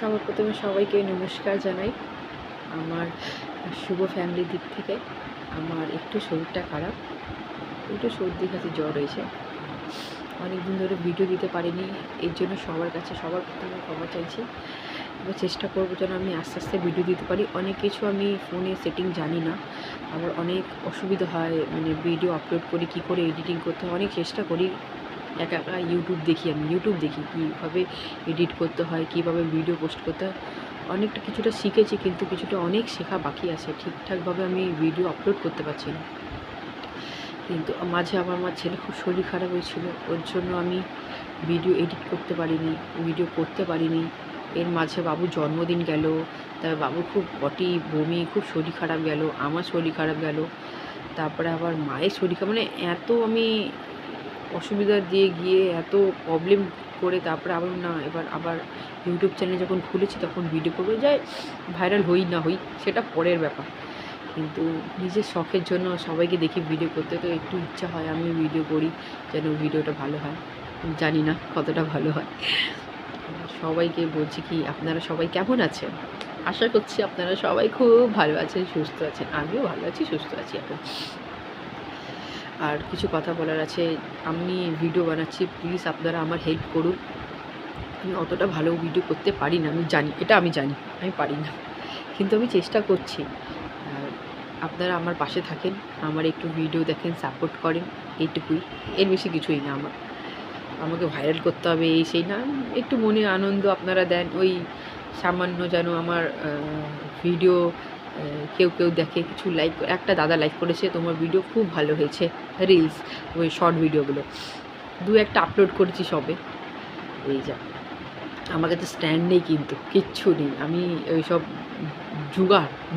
সবার প্রথমে সবাইকে নমস্কার জানাই। আমার শুভ ফ্যামিলির দিক থেকে আমার একটু শরীরটা খারাপ, একটু সর্দি কাশি জ্বর হয়েছে। অনেক দিন ধরে ভিডিও দিতে পারিনি, এর জন্য সবার কাছে সবার প্রথমে ক্ষমা চাইছি। এবার চেষ্টা করবো যেন আমি আস্তে আস্তে ভিডিও দিতে পারি। অনেক কিছু আমি ফোনে সেটিং জানি না, আবার অনেক অসুবিধা হয়, মানে ভিডিও আপলোড করি কী করে এডিটিং করতে হয়, অনেক চেষ্টা করি। একা একা ইউটিউব দেখি কীভাবে এডিট করতে হয়, কীভাবে ভিডিও পোস্ট করতে হয়। অনেকটা কিছুটা শিখেছি, কিন্তু কিছুটা অনেক শেখা বাকি আছে। ঠিকঠাকভাবে আমি ভিডিও আপলোড করতে পারছি না। কিন্তু মাঝে আবার আমার ছেলে খুব শরীর খারাপ হয়েছিল, ওর জন্য আমি ভিডিও এডিট করতে পারিনি, ভিডিও করতে পারিনি। এর মাঝে বাবুর জন্মদিন গেল, তারপর বাবুর খুব পটি বমি, খুব শরীর খারাপ গেল, আমার শরীর খারাপ গেল, তারপরে আবার মায়ের শরীর খারাপ, মানে এত আমি অসুবিধা দিয়ে গিয়ে এত প্রবলেম করে তারপরে আবার ইউটিউব চ্যানেল যখন খুলেছি তখন ভিডিও করবো, যায় ভাইরাল হই না হই সেটা পরের ব্যাপার। কিন্তু নিজের শখের জন্য সবাইকে দেখি ভিডিও করতে, তো একটু ইচ্ছা হয় আমি ভিডিও করি, যেন ভিডিওটা ভালো হয়। জানি না কতটা ভালো হয়। সবাইকে বলছি কি, আপনারা সবাই কেমন আছেন? আশা করছি আপনারা সবাই খুব ভালো আছেন, সুস্থ আছেন। আমিও ভালো আছি, সুস্থ আছি এখন। আর কিছু কথা বলার আছে। আমি ভিডিও বানাচ্ছি, প্লিজ আপনারা আমার হেল্প করুন। আমি অতটা ভালো ভিডিও করতে পারি না, আমি জানি, এটা আমি জানি আমি পারি না, কিন্তু আমি চেষ্টা করছি। আর আপনারা আমার পাশে থাকেন, আমার একটু ভিডিও দেখেন, সাপোর্ট করেন, এইটুকুই। এর বেশি কিছুই না। আমাকে ভাইরাল করতে হবে এই সেই না, একটু মনে আনন্দ আপনারা দেন, ওই সামান্য যেন আমার ভিডিও কেউ দেখে, কিছু লাইক। একটা দাদা লাইক করেছে, তোমার ভিডিও খুব ভালো হয়েছে, রিলস, ওই শর্ট ভিডিওগুলো দু একটা আপলোড করেছি সবে। এই যা, আমার কাছে স্ট্যান্ড নেই, কিন্তু কিচ্ছু নেই, আমি ওই সব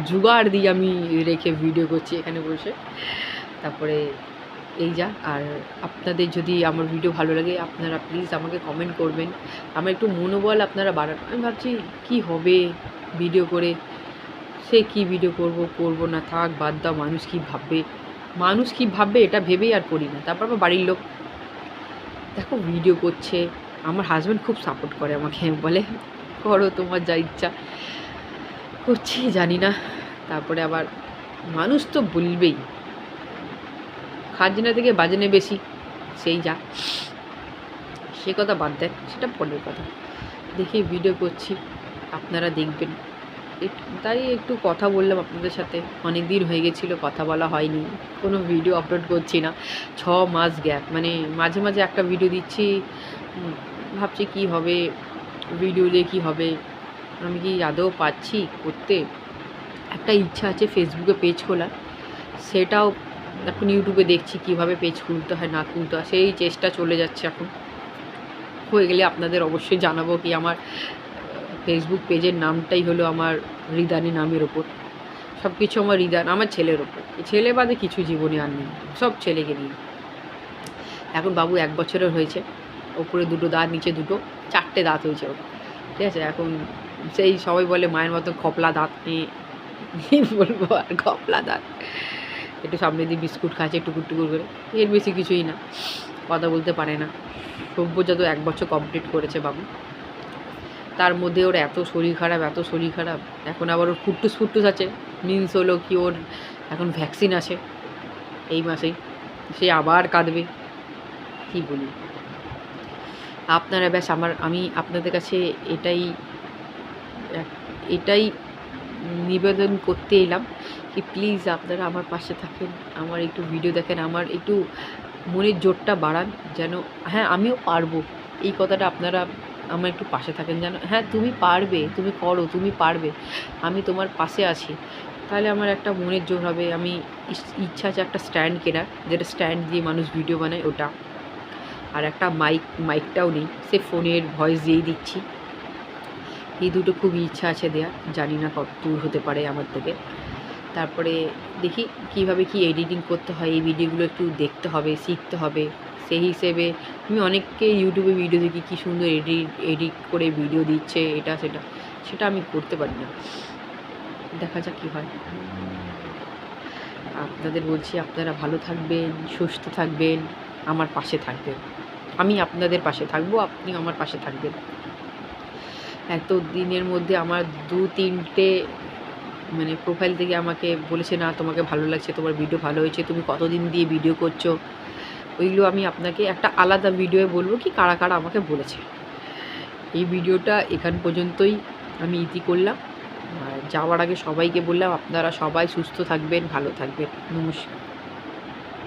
জুগাড় দিয়ে আমি রেখে ভিডিও করছি এখানে বসে। তারপরে এই যা। আর আপনাদের যদি আমার ভিডিও ভালো লাগে, আপনারা প্লিজ আমাকে কমেন্ট করবেন, আমার একটু মনোবল আপনারা বাড়ান। আমি ভাবছি কী হবে ভিডিও করে, সে কি ভিডিও করব না, থাক বাদ দাও, মানুষ কী ভাববে এটা ভেবেই আর করি না। তারপর আমার বাড়ির লোক দেখো ভিডিও করছে, আমার হাজব্যান্ড খুব সাপোর্ট করে আমাকে, বলে করো তোমার যা ইচ্ছা, করছি জানি না। তারপরে আবার মানুষ তো বলবেই, খাজনা থেকে বাজনে বেশি, সেই যা, সে কথা বাদ দেন, সেটা পরের কথা। দেখি ভিডিও করছি, আপনারা দেখবেন, তাই একটু কথা বললাম আপনাদের সাথে। অনেক দিন হয়ে গেছিলো, কথা বলা হয়নি, কোনো ভিডিও আপলোড করছি না, 6 মাস গ্যাপ। মানে মাঝে মাঝে একটা ভিডিও দিচ্ছি, ভাবছি কি হবে, ভিডিও দিয়ে কী হবে, আমি কি আদৌ পাচ্ছি করতে। একটা ইচ্ছা আছে ফেসবুকে পেজ খোলার, সেটাও এখন ইউটিউবে দেখছি কিভাবে পেজ খুলতে হয় না খুলতে হয়, সেই চেষ্টা চলে যাচ্ছে। এখন হয়ে গেলে আপনাদের অবশ্যই জানাবো। কি আমার ফেসবুক পেজের নামটাই হলো আমার রিদানি নামের ওপর, সব কিছু আমার রিদান, আমার ছেলের ওপর। ছেলে বাদে কিছু জীবনে আর নেই, সব ছেলেকে নিয়ে। এখন বাবু 1 বছরের হয়েছে, ওপরে 2টো দাঁত, নিচে 2টো, 4টে দাঁত হয়েছে ওর, ঠিক আছে। এখন সেই সবাই বলে মায়ের মতো খপলা দাঁত, কী বলবো আর, খপলা দাঁত। একটু সামনে দিয়ে বিস্কুট খাচ্ছে টুকুর টুকুর করে, এর বেশি কিছুই না। কথা বলতে পারে না। সভ্যজাত 1 বছর কমপ্লিট করেছে বাবু, তার মধ্যে ওর এত শরীর খারাপ। এখন আবার ওর ফুট্টুস আছে, মিন্স হলো কি ওর এখন ভ্যাকসিন আছে এই মাসেই, সে আবার কাঁদবে। কী বলি, আপনারা ব্যাস আমি আপনাদের কাছে এটাই নিবেদন করতে এলাম কি, প্লিজ আপনারা আমার পাশে থাকেন, আমার একটু ভিডিও দেখেন, আমার একটু মনের জোরটা বাড়ান, যেন হ্যাঁ আমিও পারবো, এই কথাটা আপনারা আমার একটু পাশে থাকেন, যেন হ্যাঁ তুমি পারবে, তুমি করো, তুমি পারবে, আমি তোমার পাশে আছি। তাহলে আমার একটা মনের জোর হবে। আমি ইচ্ছা আছে একটা স্ট্যান্ড কেনার, যেটা স্ট্যান্ড দিয়ে মানুষ ভিডিও বানায় ওটা। আর একটা মাইকটাও নেই, সে ফোনের ভয়েস দিয়েই দিচ্ছি। এই দুটো খুব ইচ্ছা আছে দেওয়ার, জানি না কত দূর হতে পারে আমার থেকে। তারপরে দেখি কিভাবে কি এডিটিং করতে হয়, এই ভিডিওগুলো একটু দেখতে হবে, শিখতে হবে। সেই হিসেবে আমি অনেককে ইউটিউবে ভিডিও দেখি, কী সুন্দর এডিট করে ভিডিও দিচ্ছে, এটা সেটা আমি করতে পারি না। দেখা যাক কী হয়। আপনাদের বলছি, আপনারা ভালো থাকবেন, সুস্থ থাকবেন, আমার পাশে থাকবেন। আমি আপনাদের পাশে থাকবো, আপনি আমার পাশে থাকবেন। এত দিনের মধ্যে আমার 2-3টে মানে প্রোফাইল থেকে আমাকে বলেছে, না তোমাকে ভালো লাগছে, তোমার ভিডিও ভালো হয়েছে, তুমি কতদিন দিয়ে ভিডিও করছো। ওইগুলো আমি আপনাকে একটা আলাদা ভিডিওয়ে বলবো কি কারা কারা আমাকে বলেছে। এই ভিডিওটা এখান পর্যন্তই আমি ইতি করলাম। আর যাওয়ার আগে সবাইকে বললাম আপনারা সবাই সুস্থ থাকবেন, ভালো থাকবেন। নমস্কার।